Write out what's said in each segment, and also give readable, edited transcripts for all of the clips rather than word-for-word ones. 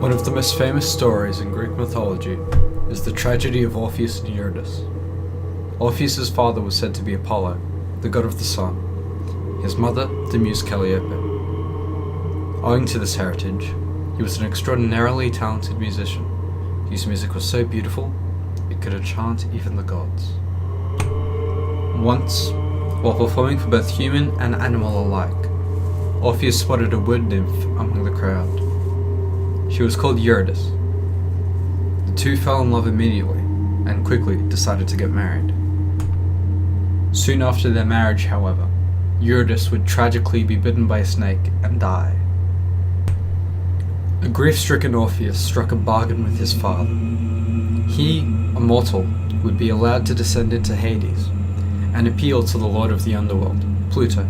One of the most famous stories in Greek mythology is the tragedy of Orpheus and Eurydice. Orpheus's father was said to be Apollo, the god of the sun, his mother the muse Calliope. Owing to this heritage, he was an extraordinarily talented musician, whose music was so beautiful it could enchant even the gods. Once, while performing for both human and animal alike, Orpheus spotted a wood nymph among the crowd. She was called Eurydice. The two fell in love immediately and quickly decided to get married. Soon after their marriage, however, Eurydice would tragically be bitten by a snake and die. A grief-stricken Orpheus struck a bargain with his father. He, a mortal, would be allowed to descend into Hades and appeal to the lord of the underworld, Pluto,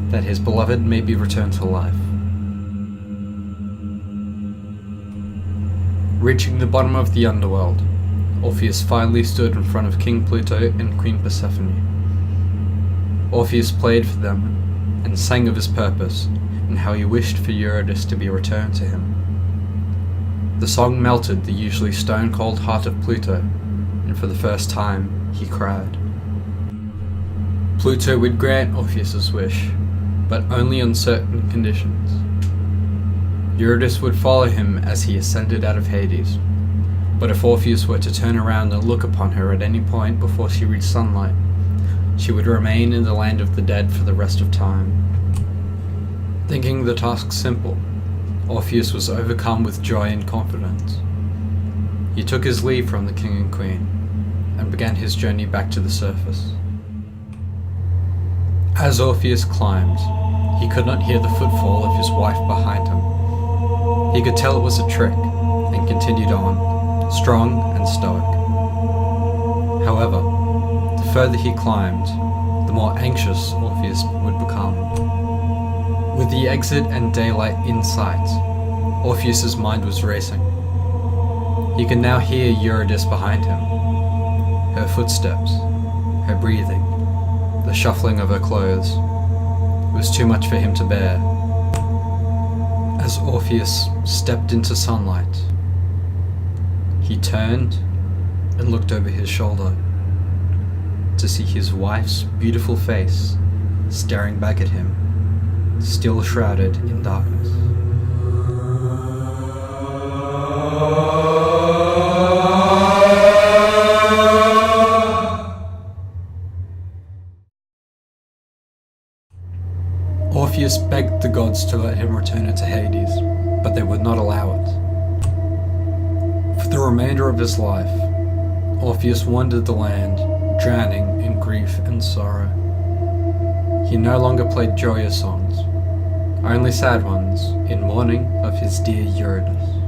that his beloved may be returned to life. Reaching the bottom of the underworld, Orpheus finally stood in front of King Pluto and Queen Persephone. Orpheus played for them and sang of his purpose and how he wished for Eurydice to be returned to him. The song melted the usually stone-cold heart of Pluto, and for the first time he cried. Pluto would grant Orpheus's wish, but only on certain conditions. Eurydice would follow him as he ascended out of Hades, but if Orpheus were to turn around and look upon her at any point before she reached sunlight, she would remain in the land of the dead for the rest of time. Thinking the task simple, Orpheus was overcome with joy and confidence. He took his leave from the king and queen, and began his journey back to the surface. As Orpheus climbed, he could not hear the footfall of his wife behind him. He could tell it was a trick, and continued on, strong and stoic. However, the further he climbed, the more anxious Orpheus would become. With the exit and daylight in sight, Orpheus's mind was racing. He could now hear Eurydice behind him, her footsteps, her breathing, the shuffling of her clothes. It was too much for him to bear. As Orpheus stepped into sunlight, he turned and looked over his shoulder to see his wife's beautiful face staring back at him, still shrouded in darkness. Orpheus begged the gods to let him return into Hades, but they would not allow it. For the remainder of his life, Orpheus wandered the land, drowning in grief and sorrow. He no longer played joyous songs, only sad ones in mourning of his dear Eurydice.